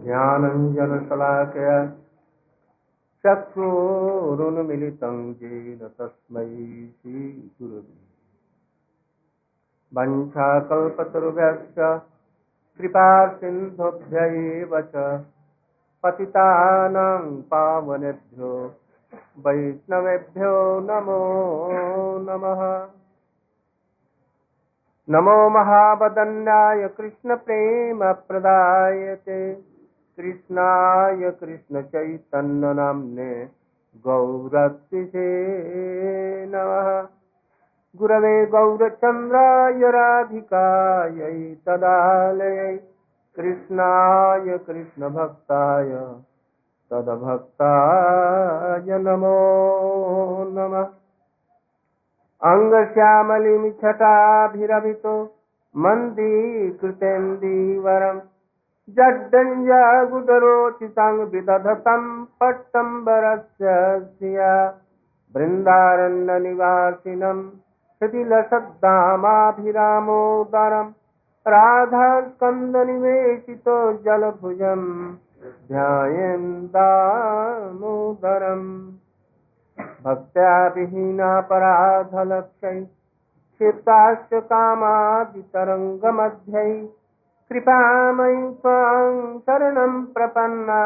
ज्ञानञ्जनशलाकया चक्षुरुन्मीलितं येन तस्मै श्रीगुरवे वञ्चाकल्पतरुभ्यश्च कृपासिन्धुभ्यैव च पतितानां पावनेभ्यो वैष्णवेभ्यो नमो नमः। नमो महावदन्याय कृष्णप्रेमप्रदायते कृष्णाय कृष्णचैतन्यनाम्ने गौरतिसे नमः। गुरवे गौरचन्द्राय राधिकायै तदालयै कृष्णाय कृष्णभक्ताय तद्भक्ताय नमो नमः। अंगश्यामलिमिच्छटाभिरभितो मन्दीकृतेन्दीवरम् जड्डञ्जागुदरोचितं विदधतं पट्टम्बरस्य श्रिया बृन्दारण्यनिवासिनं हृदिलसद्दामाभिरामोदरं राधास्कन्दनिवेशितो जलभुजं ध्यायेन् दामोदरम्। भक्त्या विहीनापराधलक्ष्यै क्षिप्ताश्च कामादितरङ्गमध्यै कृपामयि त्वां शरणं प्रपन्ना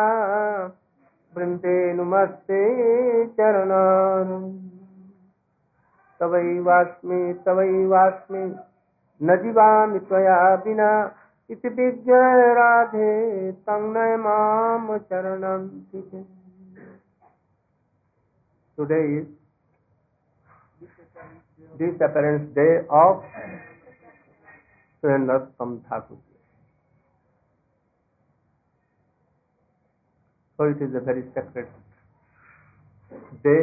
वृन्दे नुमस्ते चरणारविन्दम्। तवैवास्मि न जीवामि त्वया विना इति विज्ञाय राधे तं नय मां चरणं तिष्ठ। Today is Disappearance Day of Srila Narottama dasa. So it is a very sacred day.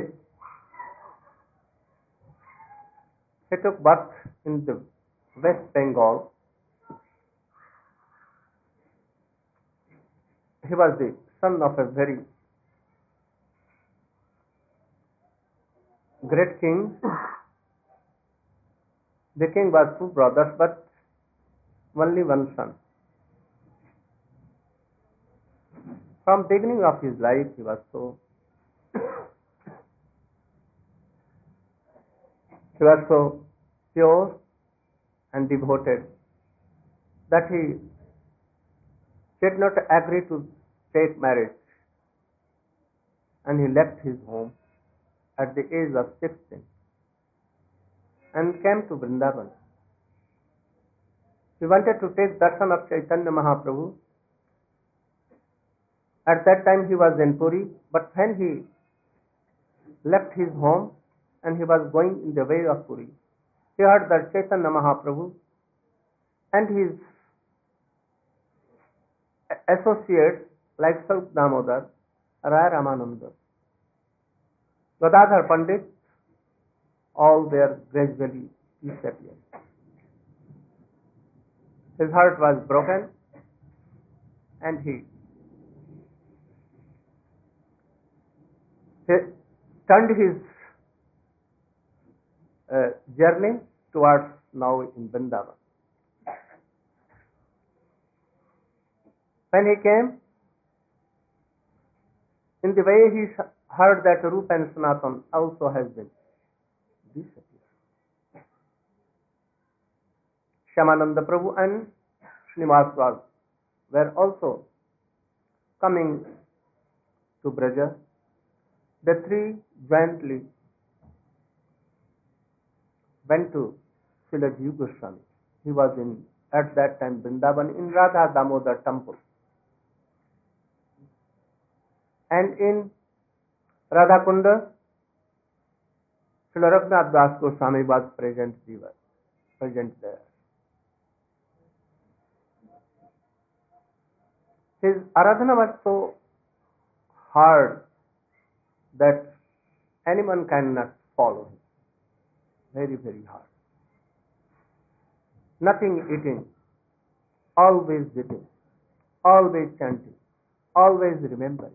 He took birth in the West Bengal. He was the son of a very great king. The king was two brothers, but only one son. From beginning of his life, he was so pure and devoted that he did not agree to take marriage, and he left his home at the age of 16 and came to Vrindavan. He wanted to take darshan of Chaitanya Mahaprabhu. At that time he was in Puri, but when he left his home and he was going in the way of Puri, he heard that Chaitanya Mahaprabhu and his associates like Srila Damodar, Raya Ramananda, Gadadhar Pandit, all were gradually disappeared. His heart was broken and he turned his journey towards now in Vrindavan. When he came, in the way he heard that Rupa and Sanatan also has been disappeared. Shyamananda Prabhu and Srinivas were also coming to Braja. The three jointly went to Srila Jiva Goswami. He was at that time Vrindavan in Radha Damodar temple. And in Radha Kunda, Srila Narottama dasa Goswami was present there. His aradhana was so hard that anyone cannot follow him. Very, very hard. Nothing eating, always eating, always chanting, always remembering,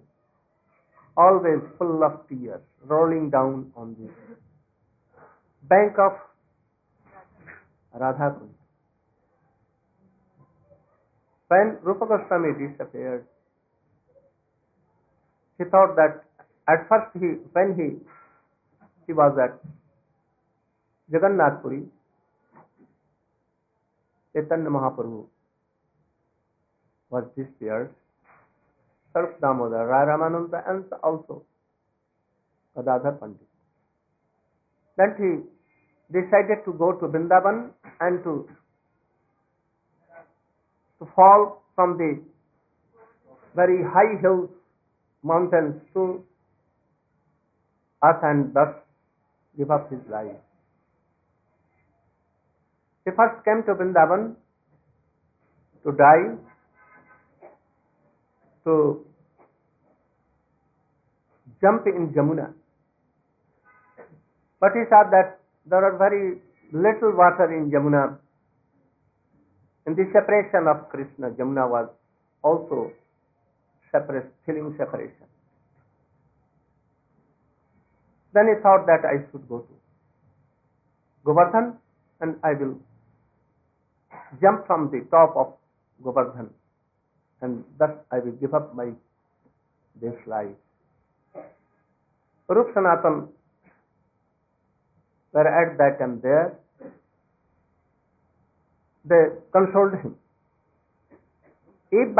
always full of tears rolling down on the bank of Radha Kund. When Rupa Goswami disappeared, he thought that at first when he was at Jagannath Puri, Chaitanya Mahaprabhu was disappeared, Swarup Damodar, Rai Ramananda, and also Gadadhar Pandit. Then he decided to go to Vrindavan and to fall from the very high hills, mountains to earth and thus give up his life. He first came to Vrindavan to die, to jump in Jamuna. But he saw that there are very little water in Jamuna. In the separation of Krishna, Jamuna was also feeling separation. Then he thought that I should go to Govardhan and I will jump from the top of Govardhan and thus I will give up this life. Rup Sanatan were at that time there. They consoled him. If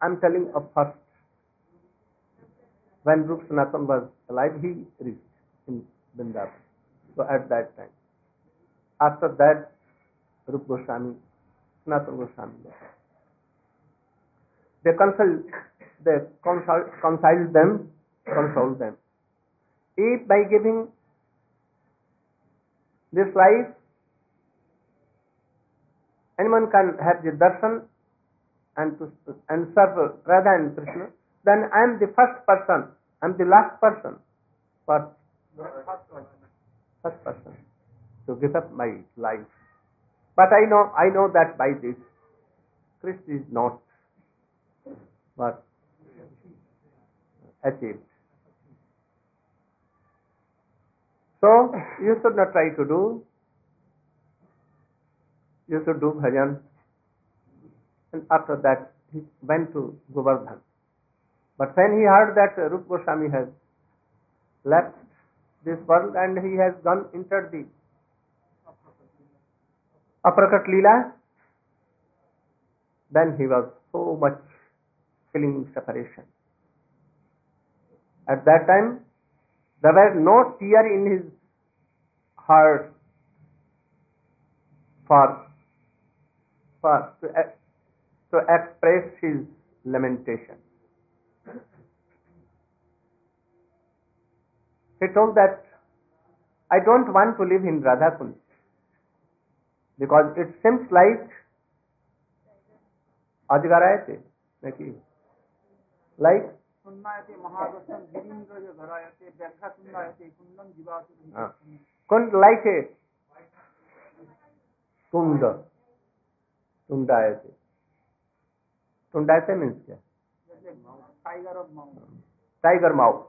I'm telling of first, when Rup Sanatan was alive, he reached in Vrindavan. So at that time. After that, Rup Goswami, Sanatana Goswami, they consoled them. If by giving this life, anyone can have the darshan and serve Radha and Krishna, then I am the first person, I am the last person, first person to give up my life. But I know that by this, Krishna is not what achieved. So you should not try to do. You should do bhajan. And after that, he went to Govardhan. But when he heard that Rup Goswami has left this world and he has entered the Aprakat Leela, then he was so much feeling separation. At that time, there were no tear in his heart to express his lamentation. He told that I don't want to live in Radha Kund because it seems like like Kund like a Tunda. Tundayate. Tundayate means क्या? Tiger mouth.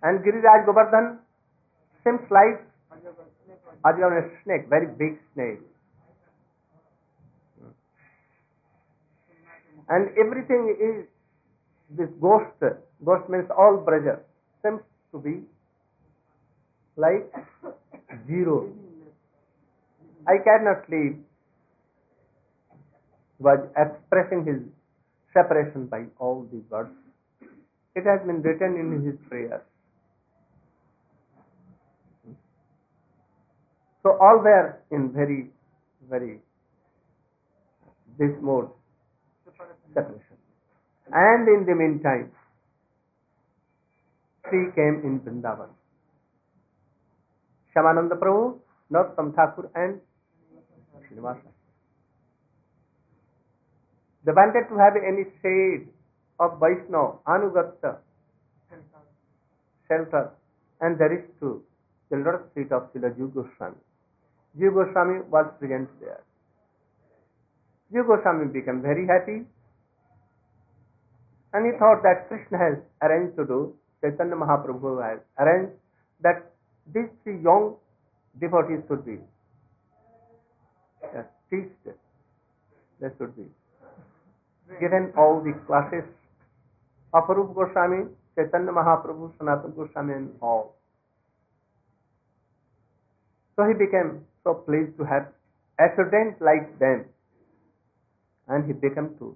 And Giriraj Govardhan seems like a snake, very big snake. And everything is this ghost. Ghost means all pleasure. Seems to be like zero. I cannot live. Was expressing his separation by all these words. It has been written in his prayers. So all were in very, very this mode, separation. And in the meantime, three came in Vrindavan. Shyamananda Prabhu, Narottama Thakur and Srinivasa. They wanted to have any shade of Vaishnava, Anugata, shelter, and there is to the lotus feet of Srila Jiva Goswami. Jiva Goswami was present there. Jiva Goswami became very happy and he thought that Krishna has arranged to do, Chaitanya Mahaprabhu has arranged that these three young devotees should be teached. They should be given all the classes of Rupa Goswami, Chaitanya Mahaprabhu, Sanatana Goswami and all. So he became so pleased to have a student like them, and he began to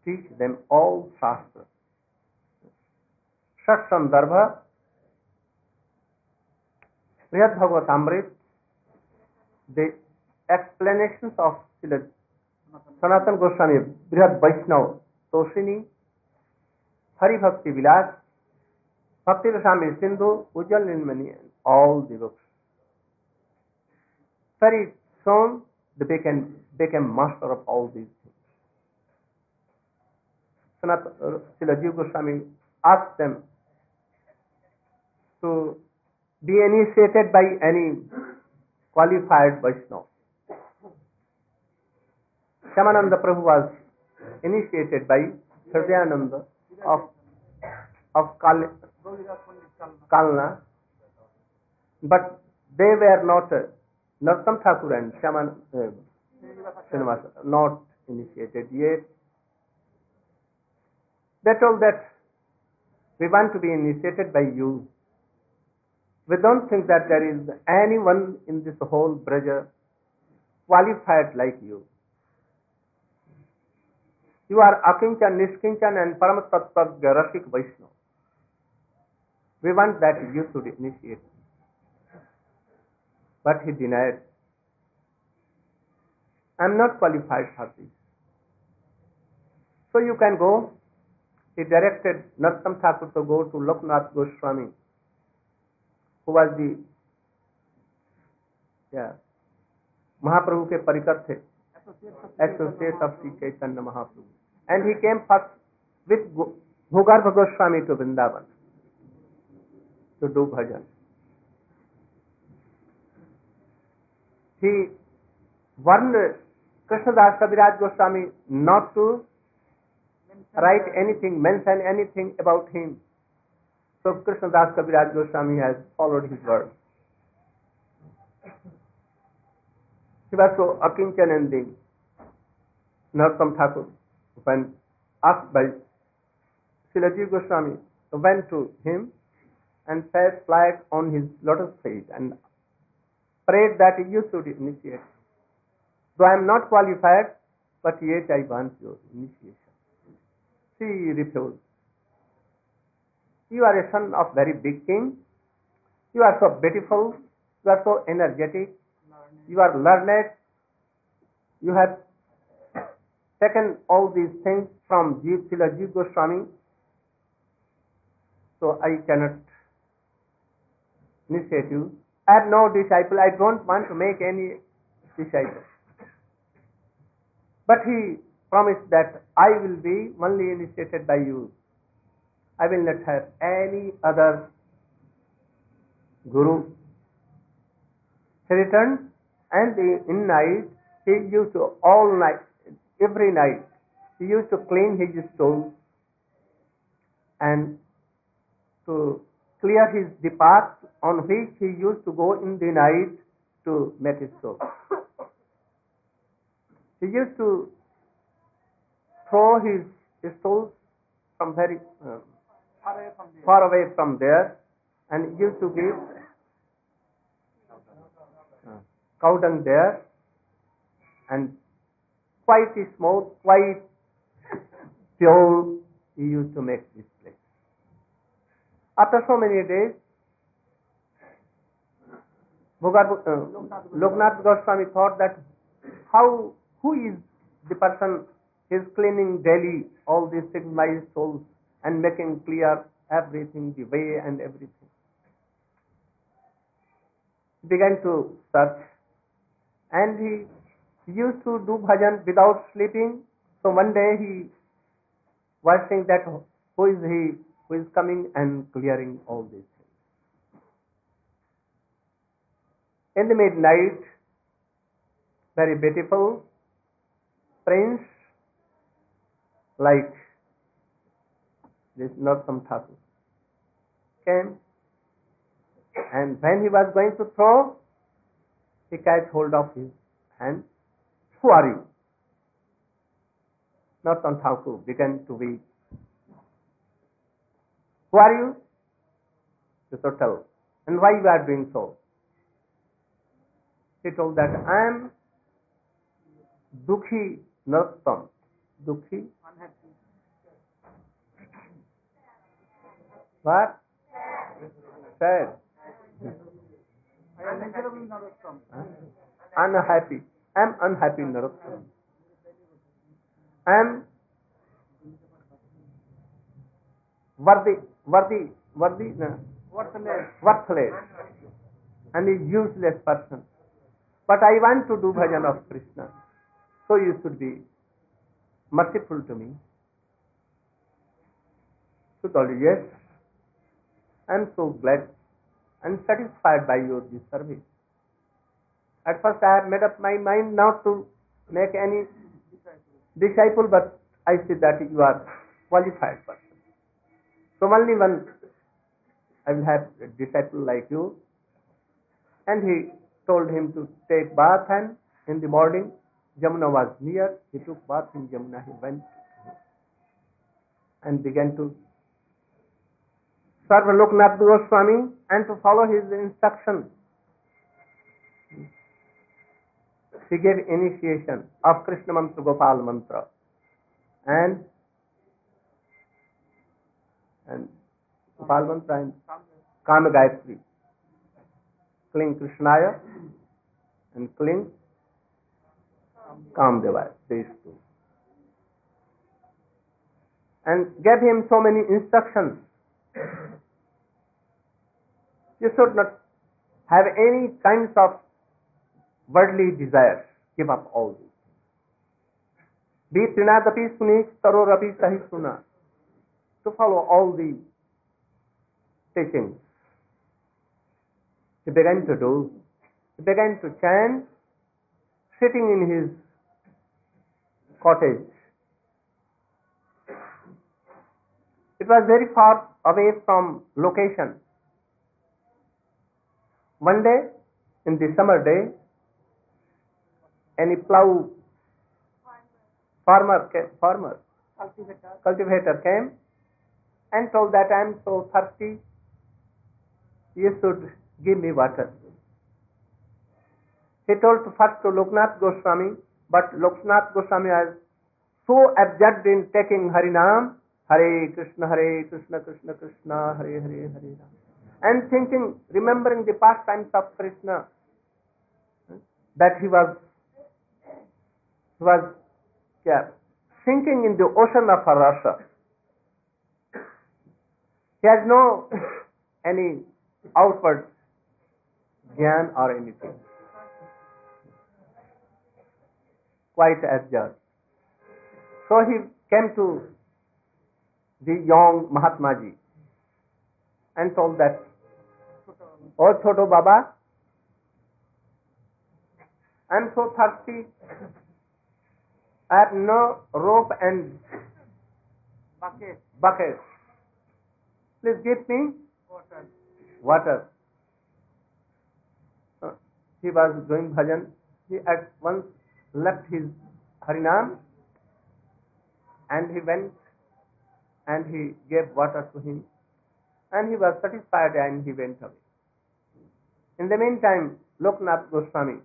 teach them all Shastras. Shat Sandarbha, Brihad Bhagavatamrit, the explanations of Srila Sanatana Goswami, Brihad Vaishnava, Toshini, Hari Bhakti Vilas, Bhakti Rasami Sindhu, Ujjal Nilmani, and all the books. Very soon they became master of all these things. Srila Jiva Goswami asked them to be initiated by any qualified Vaishnava. Shyamananda Prabhu was initiated by Hridayananda of Kalna, but they were not Narottama Thakura and Srinivasa not initiated yet. They told that we want to be initiated by you. We don't think that there is anyone in this whole Braja qualified like you. You are Akinchan, Nishkinchan and Paramatattvagya Rasik Vaishnava. We want that you should initiate. But he denied. I am not qualified for this. So you can go. He directed Narottama Thakur to go to Loknath Goswami, who was the Mahaprabhu ke parikar the, associate of Sri Chaitanya Mahaprabhu. And he came first with Bhugarbha Goswami to Vrindavan to do bhajan. He warned Krishnadas Kaviraj Goswami not to write anything, mention anything about him. So Krishnadas Kaviraj Goswami has followed his word. He was so akinchan and the Narottama Thakur, when asked by Srila Jiva Goswami, went to him and sat flat on his lotus feet and prayed that you should initiate. Though I am not qualified, but yet I want your initiation. She refused. You are a son of very big king. You are so beautiful. You are so energetic. You are learned. You have taken all these things from Srila Jiva Goswami. So I cannot initiate you. I have no disciple. I don't want to make any disciple. But he promised that I will be only initiated by you. I will not have any other guru. He returned, and in night he used to all night, every night, he used to clean his stool and to clear the path on which he used to go in the night to make his soul. He used to throw his stools from very far away from there, and used to give cow dung there, and quite smooth, quite pure, he used to make this place. After so many days, Loknath Goswami thought that who is the person is cleaning daily all these signified souls and making clear everything, the way and everything. He began to search, and he used to do bhajan without sleeping. So one day he was saying that who is he who is coming and clearing all these things. In the midnight, very beautiful prince like this Narottama Thakur came, and when he was going to throw, he catch hold of his hand. Who are you? Narottama Thakur began to weep. Who are you? He said, tell. And why you are doing so? He told that I am Dukhi Narottam. Dukhi? What? Sad. Unhappy. I am unhappy Narottam. I am worthless and a useless person. But I want to do bhajan of Krishna. So you should be merciful to me. So told you, yes, I am so glad and satisfied by your this service. At first I had made up my mind not to make any disciple, but I see that you are qualified person. So only one I will have a disciple like you. And he told him to take bath, and in the morning Jamuna was near. He took bath in Jamuna. He went and began to serve Narottama Goswami and to follow his instructions. He gave initiation of Krishna Mantra, Gopal Mantra, and Gopal Mantra and Kama Gayatri. Cling Krishnaya and cling Kamdevaya. These two. And gave him so many instructions. You should not have any kinds of worldly desires. Give up all these. Be trinadapi sunis tarorapi sahisuna. To follow all the teachings. He began to do. He began to chant, sitting in his cottage. It was very far away from location. One day, in the summer day, any plough cultivator came and told that I am so thirsty, you should give me water. He told first to Loknath Goswami, but Loknath Goswami was so absorbed in taking Harinam, Hare Krishna, Krishna Krishna, Hare Hare, Hare Ram, and thinking, remembering the pastimes of Krishna, that he was sinking in the ocean of rasa. He has no any outward jnana or anything. Quite absurd. So he came to the young Mahatma Ji and told that, "Oh Choto Baba, I am so thirsty. I have no rope and bucket. Please give me water." He was doing bhajan. He at once left his Harinam and he went and he gave water to him, and he was satisfied and he went away. In the meantime, Loknath Goswami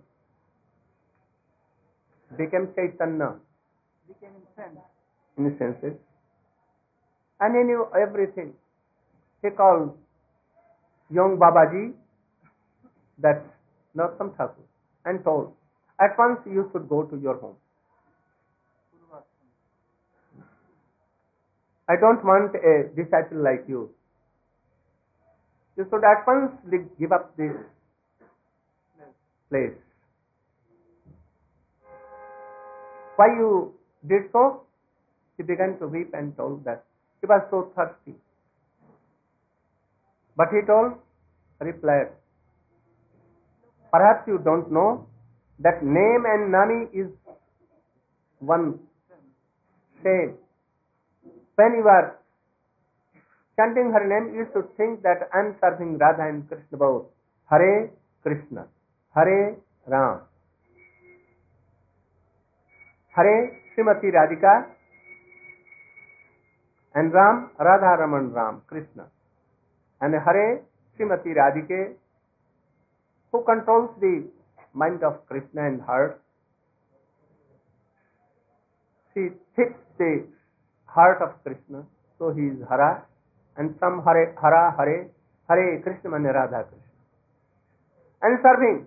became Chaitanya, in his senses, and he knew everything. He called young Babaji, that Narottama Thakur, and told, at once you should go to your home. I don't want a disciple like you. You should at once give up this place. Why you did so? He began to weep and told that he was so thirsty. But he replied, perhaps you don't know that name and nami is one same. When you are chanting her name, you should think that I am serving Radha and Krishna both. Hare Krishna, Hare Ram, Hare Srimati Radhika, and Ram, Radha Raman Ram, Krishna. And Hare, Srimati Radhike, who controls the mind of Krishna and heart. She fixed the heart of Krishna, so he is Hara, and some Hare, Hara, Hare, Hare Krishna and Radha Krishna. And serving,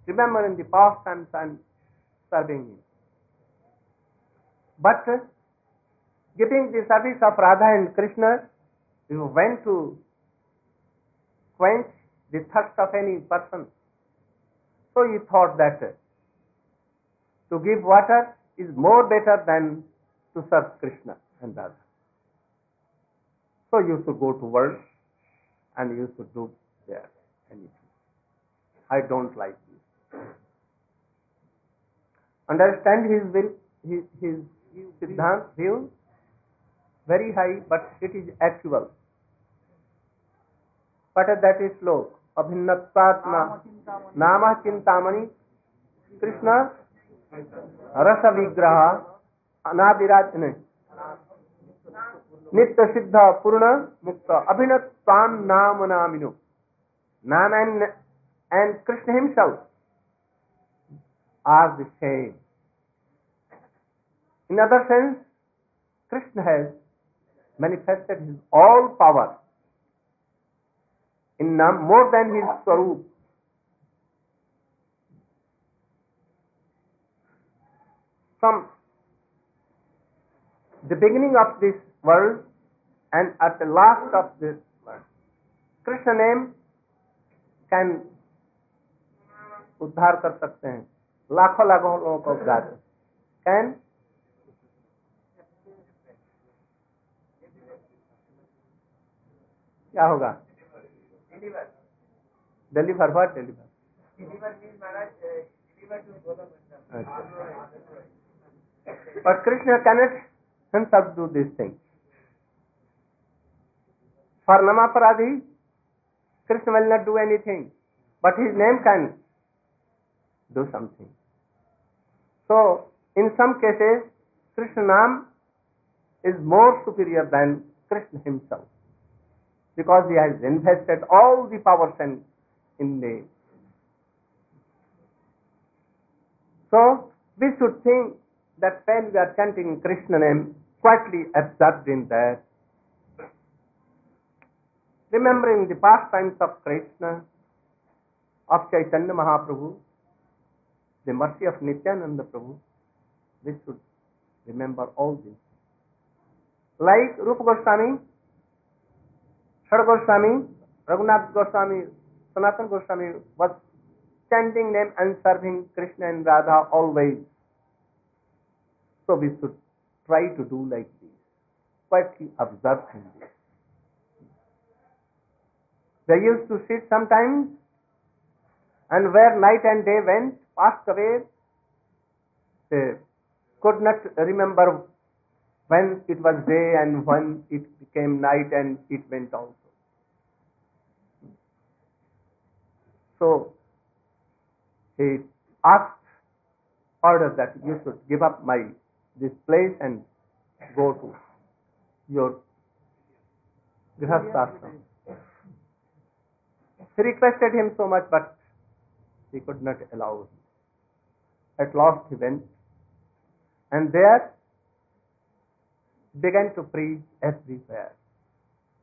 remember in the past times and serving him. But giving the service of Radha and Krishna, you went to quench the thirst of any person. So you thought that to give water is more better than to serve Krishna and Radha. So you should go to world and you should do there anything. I don't like this. Understand his will, his Siddhant view, very high, but it is actual. What is that is slow? Abhinnatsatma Nama Chintamani Krishna Rasa Vigraha Anadiraj Nitya Siddha Purna Mukta Abhinatsan Namanaminu. Nam and Krishna himself are the same. In other sense, Krishna has manifested his all power in Nam more than his Swarup. From the beginning of this world and at the last of this world, Krishna name can उद्धार कर सकते हैं. लाखों लाखों लोगों को उद्धार can. क्या होगा? Deliver what deliver? But Krishna cannot himself do this thing. For Namaparadi, Krishna will not do anything, but his name can do something. So, in some cases, Krishna Nam is more superior than Krishna himself, because he has invested all the powers in the. So, we should think that when we are chanting Krishna name, quietly absorbed in that, remembering the pastimes of Krishna, of Chaitanya Mahaprabhu, the mercy of Nityananda Prabhu, we should remember all this. Like Rupa Goswami, Shad Goswami, Raghunath Goswami, Sanatana Goswami was chanting name and serving Krishna and Radha always. So we should try to do like this, quietly observe this. They used to sit sometimes, and where night and day went, passed away, they could not remember when it was day and when it became night and it went also. So he asked, ordered that you should give up this place and go to your grihasthashram. He requested him so much, but he could not allow him. At last he went, and there began to preach everywhere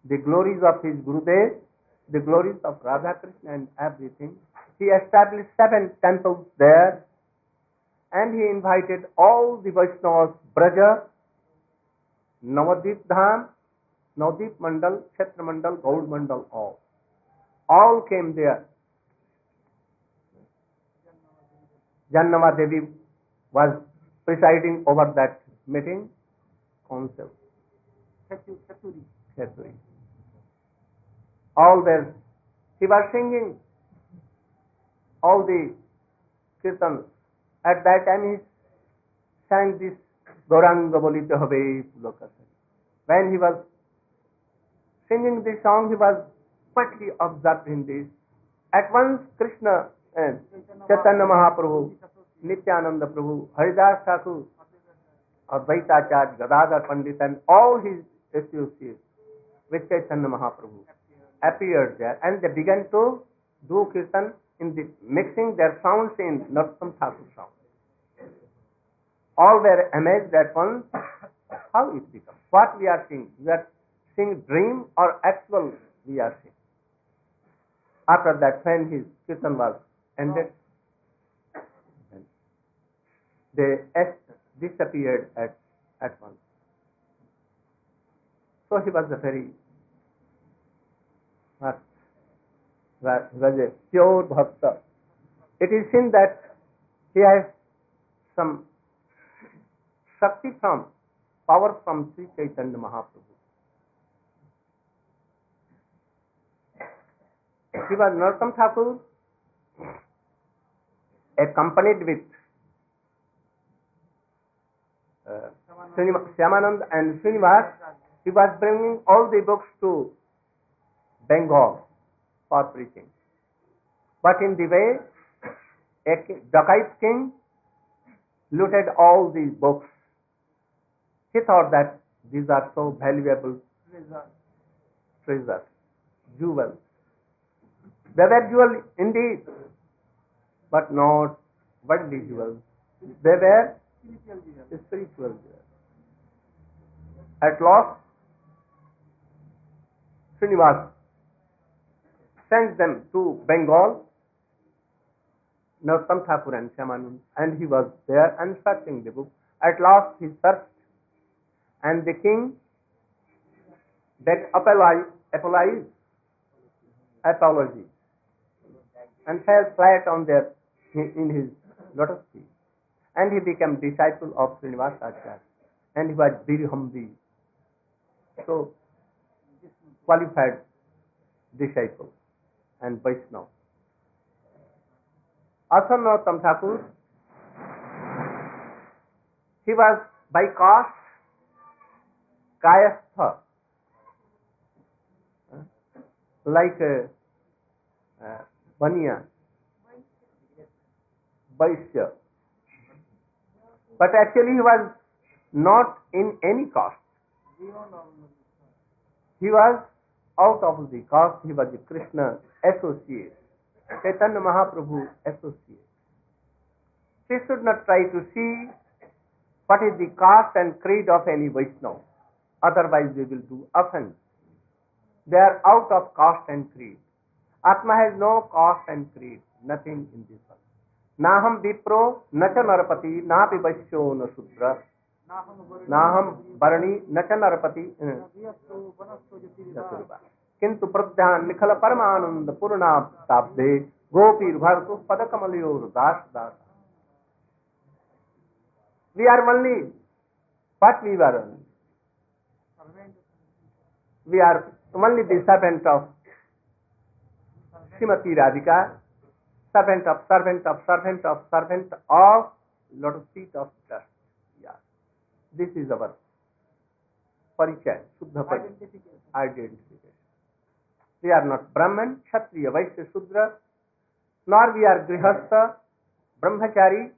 the glories of his Gurudev, the glories of Radha Krishna and everything. He established 7 temples there, and he invited all the Vaishnavas, Braja, Navadip Dham, Navadip Mandal, Kshetra Mandal, Gaud Mandal, all came there. Jannava Devi was presiding over that meeting, council. Kheturi. All there, he was singing all the kirtans. At that time he sang this Gauranga Bolite Habe Pulakasari. When he was singing this song, he was quietly observed in this. At once Krishna and Chaitanya Mahaprabhu, Nityananda Prabhu, Haridas Thakur, Advaitacharya, Gadadhar Pandit and all his associates with Chaitanya Mahaprabhu appeared there, and they began to do kirtan in the mixing their sounds in Narottama Thakur sound. All were amazed at once how it becomes. What we are seeing? We are seeing dream or actual we are seeing. After that, when his kirtan was ended, they disappeared at once. So he was a very was a pure bhakta. It is seen that he has some Shakti from, power from Sri Chaitanya Mahaprabhu. He was Narottama Thakur, accompanied with Shyamanand and Srinivas. He was bringing all the books to Bengal for preaching. But in the way, a Dacoit king looted all these books. He thought that these are so valuable treasures, jewels. They were jewels indeed, but not worldly jewels. They were spiritual jewels. At last, Srinivas sent them to Bengal, Narottama Thakur and Shyamanand, and he was there and searching the book. At last he searched, and the king begged apology and fell flat on in his lotus feet. And he became disciple of Srinivas Acharya, and he was very humble, so qualified disciple and Vaishnava. Also Narottama Thakur, he was by caste Kayastha, like Baniya, Vaishya. But actually he was not in any caste. He was out of the caste. He was a Krishna associate, Chaitanya Mahaprabhu associate. He should not try to see what is the caste and creed of any Vaishnava. Otherwise they will do offense. They are out of caste and creed. Atma has no caste and creed, nothing in this world. Naham vipro, nacha narapati, napi vaishyo na sudra. Naham varani, nacha narapati. Kintu pradhyan nikhala paramananda purna tabde gopir bhartu padakamalyor das das. We are only what we were only. We are only the servant of Srimati Radhika, servant of lotus feet of dust. Yeah. This is our parichay, Shuddha identification. We are not Brahman, Kshatriya, Vaishya, Shudra, nor we are Grihastha, Brahmachari,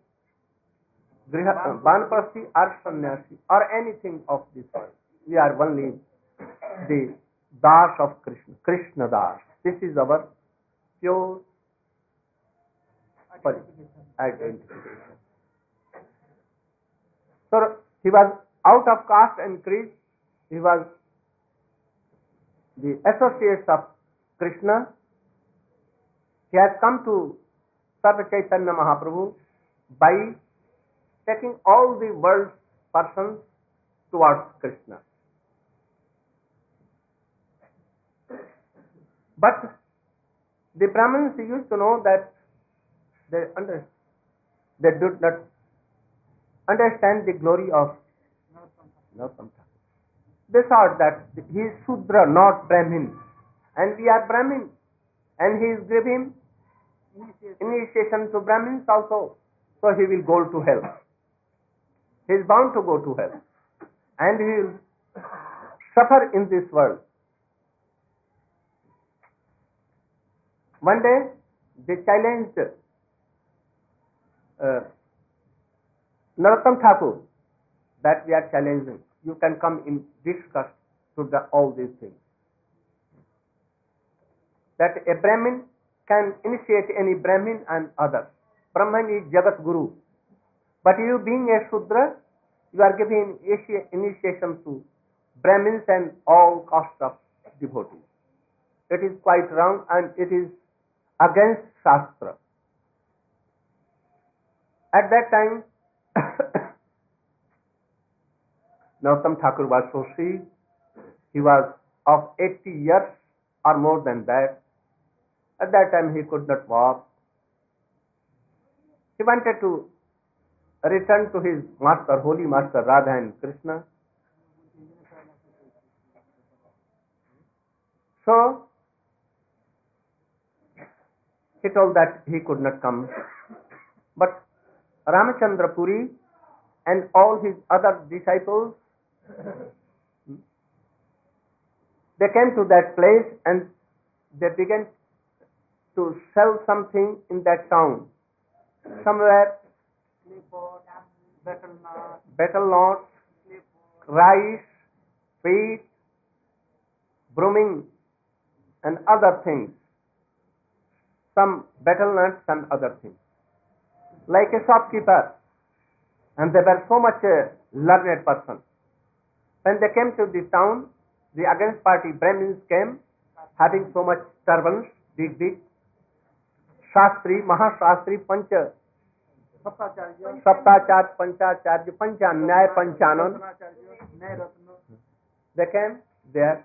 Banprasti, or Sannyasi, or anything of this world. We are only the Das of Krishna, Krishna Das. This is our pure identification. So he was out of caste and creed. He was the associates of Krishna. He has come to serve Chaitanya Mahaprabhu by taking all the world's persons towards Krishna. But the Brahmins used to know that they did not understand the glory of Narottama. They thought that he is Shudra, not Brahmin, and we are Brahmin, and he is giving initiation to Brahmins also, so he will go to hell. He is bound to go to hell, and he will suffer in this world. One day they challenged Narottama Thakur that we are challenging. You can come in this caste to all these things. That a Brahmin can initiate any Brahmin and others. Brahman is Jagat Guru. But you being a Shudra, you are giving initiation to Brahmins and all castes of devotees. It is quite wrong and it is against Shastra. At that time, Narottama Thakur was so sick. He was of 80 years or more than that. At that time he could not walk. He wanted to return to his master, holy master Radha and Krishna. So he told that he could not come. But Ramachandra Puri and all his other disciples, they came to that place and they began to sell something in that town. Somewhere, betel nuts, rice, wheat, brooming, and other things. Some betel nuts and other things. Like a shopkeeper. And they were so much a learned person. When they came to this town, the against party Brahmins came, having so much turbans, big, Shastri, Mahashastri, Pancha, Saptacharya, Panchacharya, Panchanyaya, Panchanan. They came there.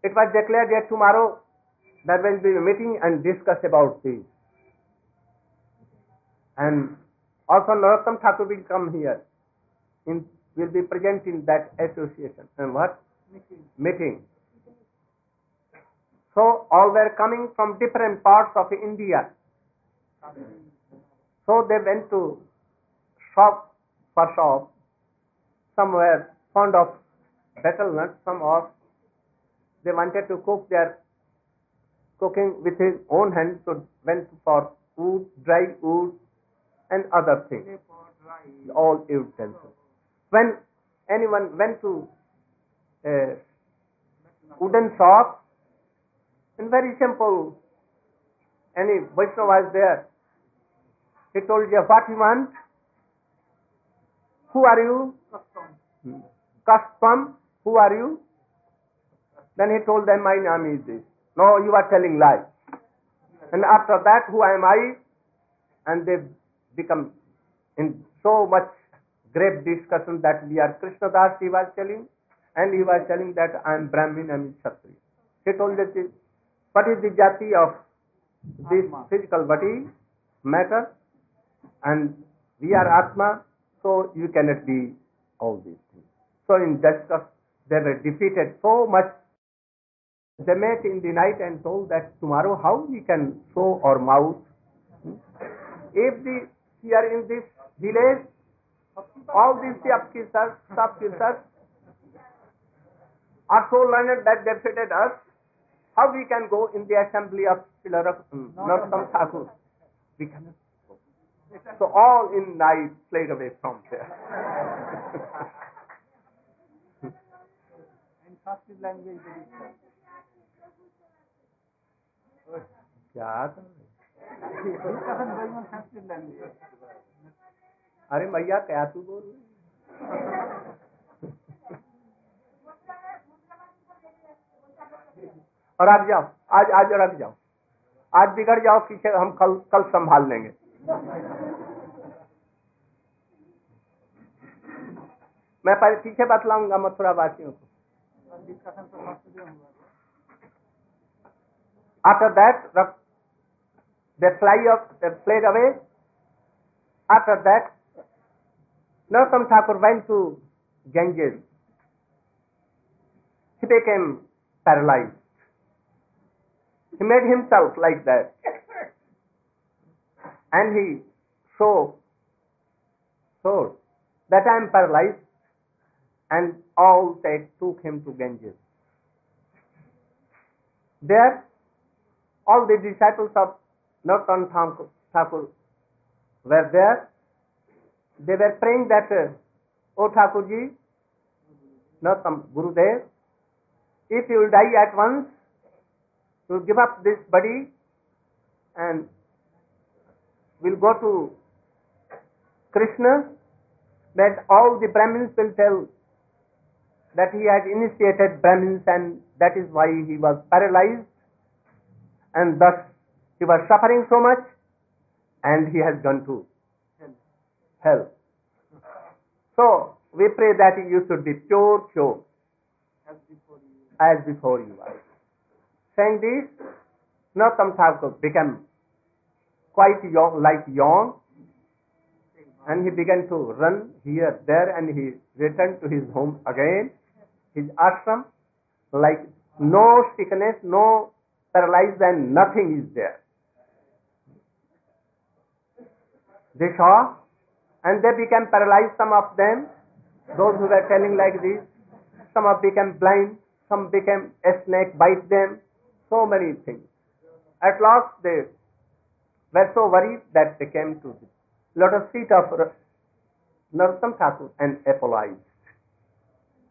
It was declared that tomorrow there will be a meeting and discuss about this. And also Narottama Thakur will come here, will be present in that association. And what? Meeting. So all were coming from different parts of India. So they went to shop for shop. Some were fond of betel nuts, some of they wanted to cook their cooking with his own hands, so went for wood, dry wood, and other things, all utensils. When anyone went to a wooden shop, and very simple, any Vaishnava was there, he told you, what you want? Who are you? Custom. Who are you? Then he told them, my name is this. No, you are telling lies. And after that, who am I? And they become in so much great discussion that we are Krishna Das, he was telling, and he was telling that I am Brahmin, I am Kshatriya. He told that what is the jati of this physical body, matter, and we are Atma, so you cannot be all these things. So in discuss, they were defeated so much. They met in the night and told that tomorrow how we can show our mouth. If here in this village, all these shopkeepers are so learned that they defeated us, how we can go in the assembly of Srila Narottama Thakur? We cannot go. So all in night fled away from there. In Sanskrit language, क्या discussion going on Sanskrit language. अरे मैया क्या तू बोल रही? और आज जाओ, आज रख जाओ, आज बिगड़ जाओ, पीछे हम कल संभाल लेंगे. मैं पीछे बतलाऊंगा मथुरा वासियों को. After that, they fled away. After that, Narottama Thakur went to Ganges. He became paralyzed. He made himself like that. And he showed that I am paralyzed, and all took him to Ganges. There, all the disciples of Narottama Thakur were there. They were praying that, O Thakurji, Gurudev, if you will die at once, you will give up this body and will go to Krishna, that all the Brahmins will tell that he had initiated Brahmins and that is why he was paralyzed and thus he was suffering so much and he has gone to hell. So we pray that you should be pure, as before you are. Saying this, Narottama Thakur became quite young, and he began to run here, there, and he returned to his home again, his ashram, like no sickness, no paralyzed, and nothing is there. They saw, and they became paralyzed, some of them, those who were telling like this, some of became blind, some became a snake bite them, so many things. At last they were so worried that they came to the lotus feet of Narottama Thakur and apologized.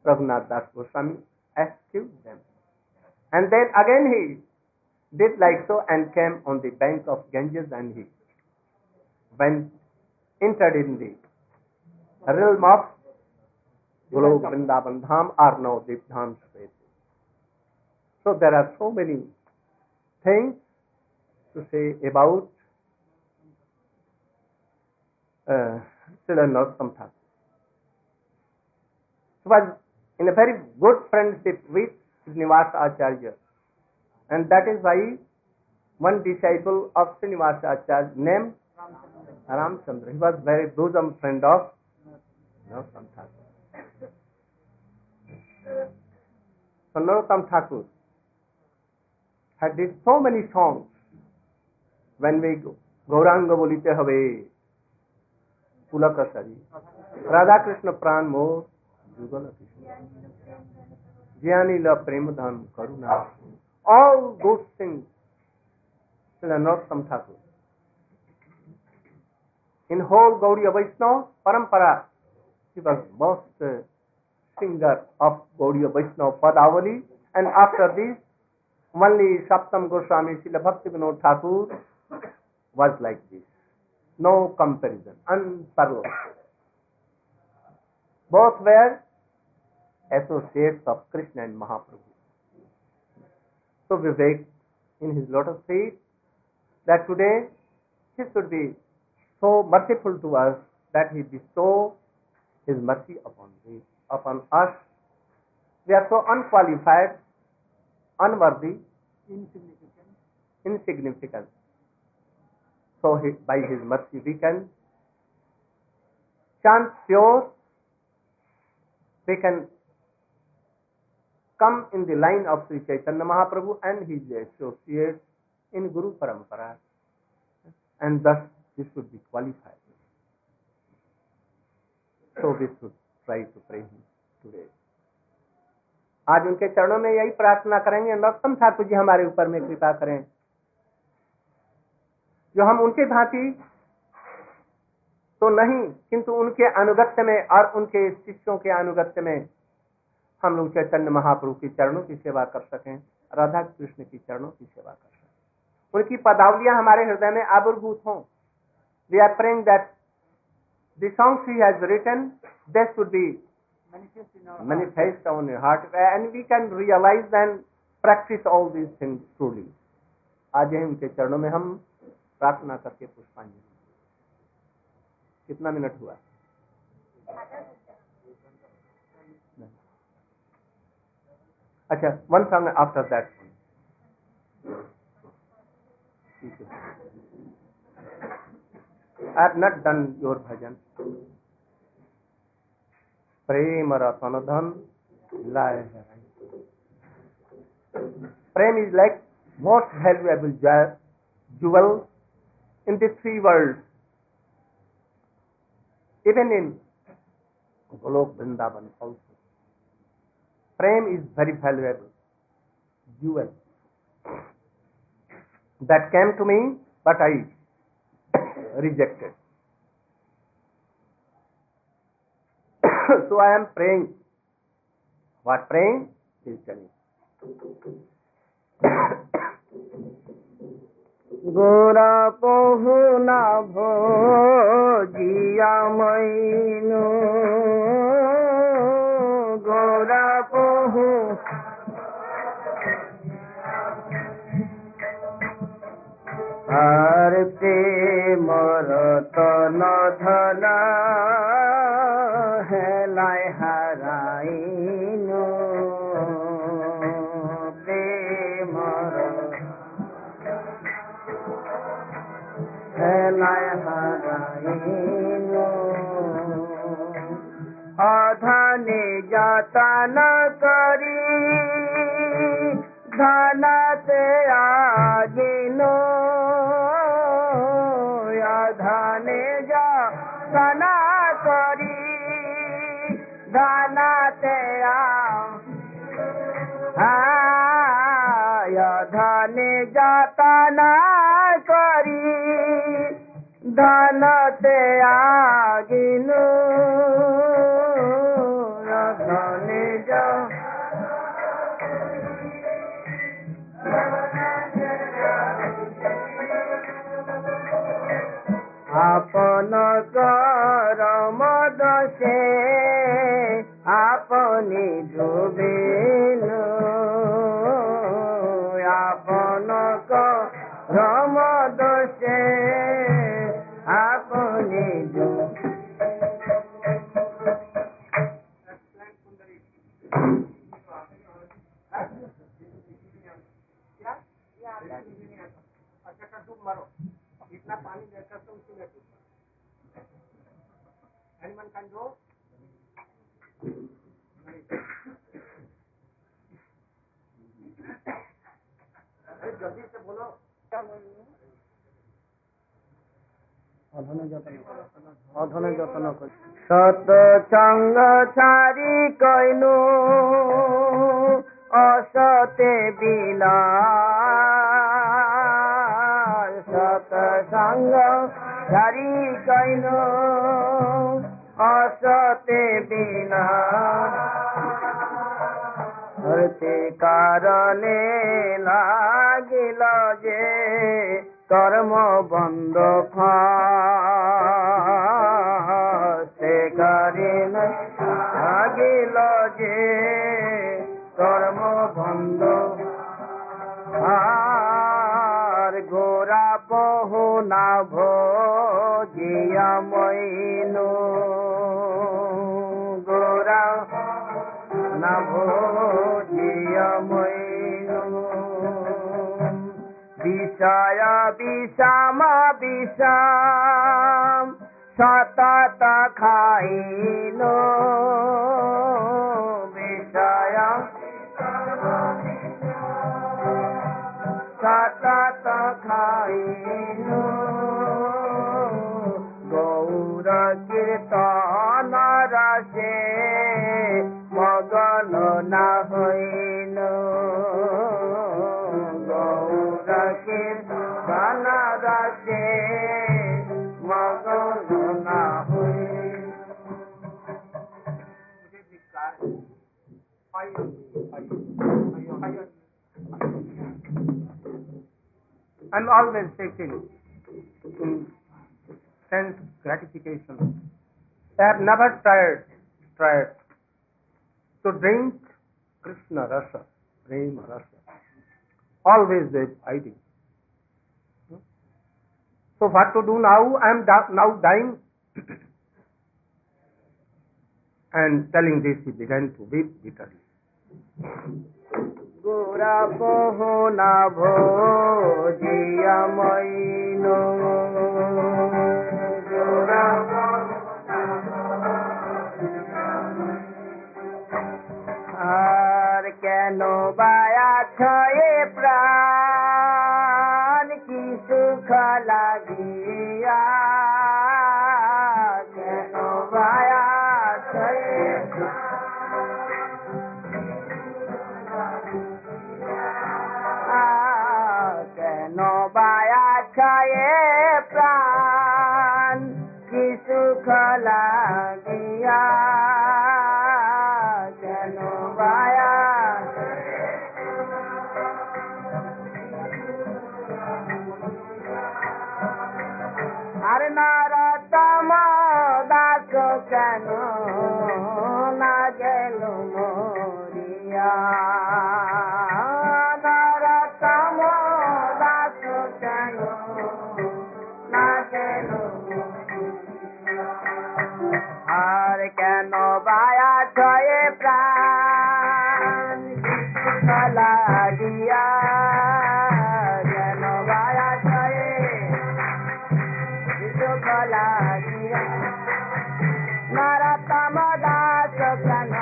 Raghunath Das Goswami excused them. And then again he did like so and came on the bank of Ganges and he entered in the realm of Golok Vrindavan Dham or Navadvip Dham. So there are so many things to say about Srila Narottama Thakur. He was in a very good friendship with Srinivasa Acharya, and that is why one disciple of Srinivasa Acharya named Ramchandra, he was very bosom friend of Narottama Thakur. So Narottama Thakur had did so many songs. When we go, Gauranga bolite have Pulaka Sari, Radha Krishna Pran Mo, Jugala Krishna, Jnanila Premadhan Karuna, all those things, Srila Narottama Thakur. In whole Gaudiya Vaishnava Parampara, he was most singer of Gaudiya Vaishnava Padavali, and after this, only Saptam Goswami Srila Bhakti Vinod Thakur was like this. No comparison, unparalleled. Both were associates of Krishna and Mahaprabhu. So Vivek, in his lotus feet, that today he should be so merciful to us that he bestow his mercy upon us. We are so unqualified, unworthy, insignificant. So by his mercy we can chant pure, we can come in the line of Sri Chaitanya Mahaprabhu and his associates in Guru Parampara, and thus we should be qualified. So we should try to pray him today. आज उनके चरणों में यही प्रार्थना करेंगे, नरोत्तम ठाकुर जी हमारे ऊपर में कृपा करें, जो हम उनके भांति तो नहीं किंतु उनके अनुगत्य में और उनके शिष्यों के अनुगत्य में हम लोग चैतन्य महाप्रभु के चरणों की सेवा कर सकें, राधा कृष्ण की चरणों की सेवा कर सकें, उनकी पदावलियां हमारे हृदय में आविर्भूत हों. We are praying that the songs he has written, they should be manifest on your heart, and we can realize and practice all these things truly. आज ही उनके चरणों में हम प्रार्थना करके पुष्पांजलि. कितना मिनट हुआ? अच्छा, one song after that. I have not done your bhajan. Prem Ratan Dhan Laye Hai. Prem is like most valuable jewel in the three worlds. Even in Golok Vrindavan also. Prem is very valuable jewel. That came to me, but I rejected. So I am praying What praying? He is telling. Gora pohuna bhojiya mainu Gora pohu Ar premar tana dhana helai harainu premar helai harainu adhane jatana kari dhanate agino adhane jatana kari dhanate adhane jatana kari dhanate agino adhane आपन करम दशे आपनी डूबेनु आपन करम दशे आपनी इतना पानी देकर तो उसी में एनिमल कैन गो अरे जल्दी से बोलो क्या अधने जतन सत संग छारी कैनु असते बिना सत्संग छारी कैनु असते बिना हरते कारणे लागिल जे कर्म बंद से कारण लागिल जे कर्म बंद घोरा बहु ना भोजिया मैनु गोरा ना भोजिया मैनु विषय विषम विषम सतत खाइनो विषय सतत खाइनो गौर कीर्तन रसे मगन न होइनो गौर कीर्तन रसे मगन न होइनो I'm always seeking sense gratification. I have never tried to drink Krishna rasa, prema rasa. Always they hiding. So what to do now? I am now dying. And telling this, he began to weep bitterly. Gora pohona bhojiya maino Gora ar keno baya chhaye pran ki sukha lagiya keno baya chhaye no baya chaye pran ki sukh lagiya no baya কেন না গেল মরিয়া নরোত্তম দাস কেন না গেল আর কেন বায়া ছয়ে প্রাণ লাগিয়া কেন বায়া ছয়ে লাগিয়া নরোত্তম দাস কেন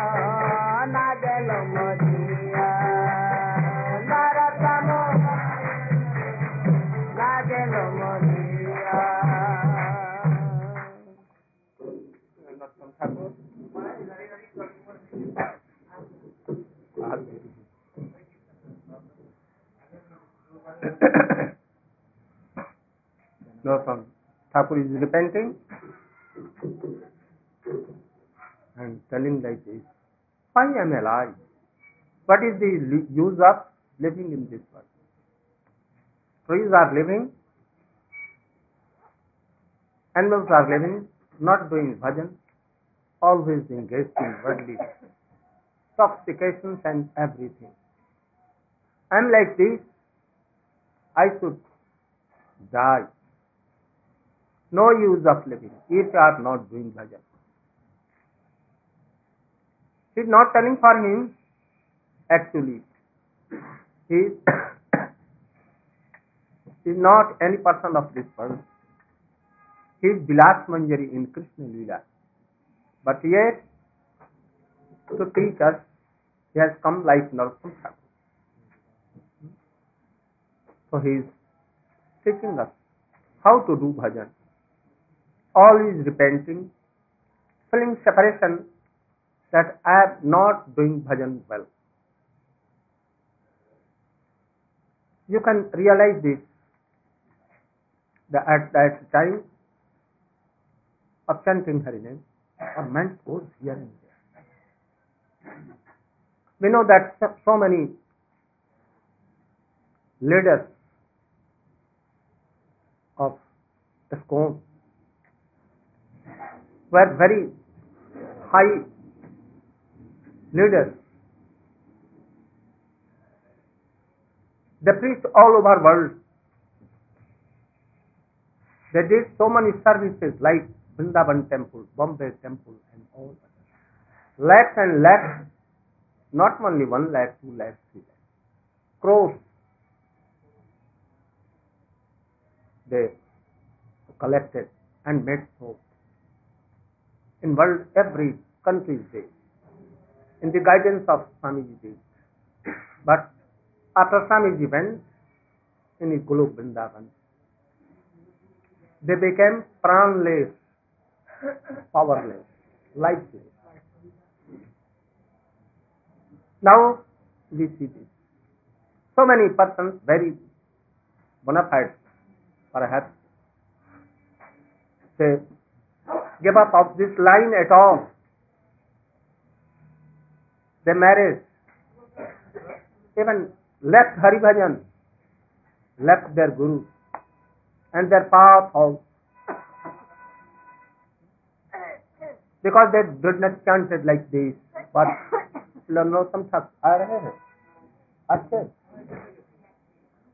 না গেল মরিয়া নরোত্তম না গেল মরিয়া Narottama Thakura is repenting and telling like this, why am I alive? What is the use of living in this world? Trees are living, animals are living, not doing bhajan, always engaged in worldly intoxications and everything. I am like this, I should die. No use of living if you are not doing bhajan. He is not telling for him, actually. He is not any person of this world. He is Vilas Manjari in Krishna Leela. But yet, to teach us, he has come like Narottama Thakura. So he is teaching us how to do bhajan. All is repenting, feeling separation that I am not doing bhajan well. You can realize this that at that time of chanting Hari name, our mind goes here and there. We know that so many leaders of ISKCON were very high leaders. They preached all over the world. They did so many services like Vrindavan temple, Bombay temple and all others. Lakhs and lakhs, not only 1 lakh, 2 lakhs, 3 lakhs, crores they collected and made soap. In world, every country is there, in the guidance of Swamiji. But after Swamiji went in his Golok Vrindavan, they became pranless, powerless, lifeless. Now we see this. So many persons, very bona fide, perhaps, they give up of this line at all. They married, even left Hari Bhajan, left their Guru and their path also, because they did not chant it like this. But Narottama Thakura aa rahe hain. Okay.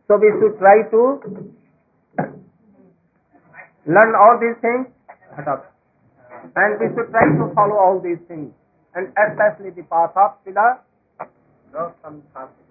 So we should try to learn all these things, and we should try to follow all these things, and especially the path of Srila Narottama Thakura.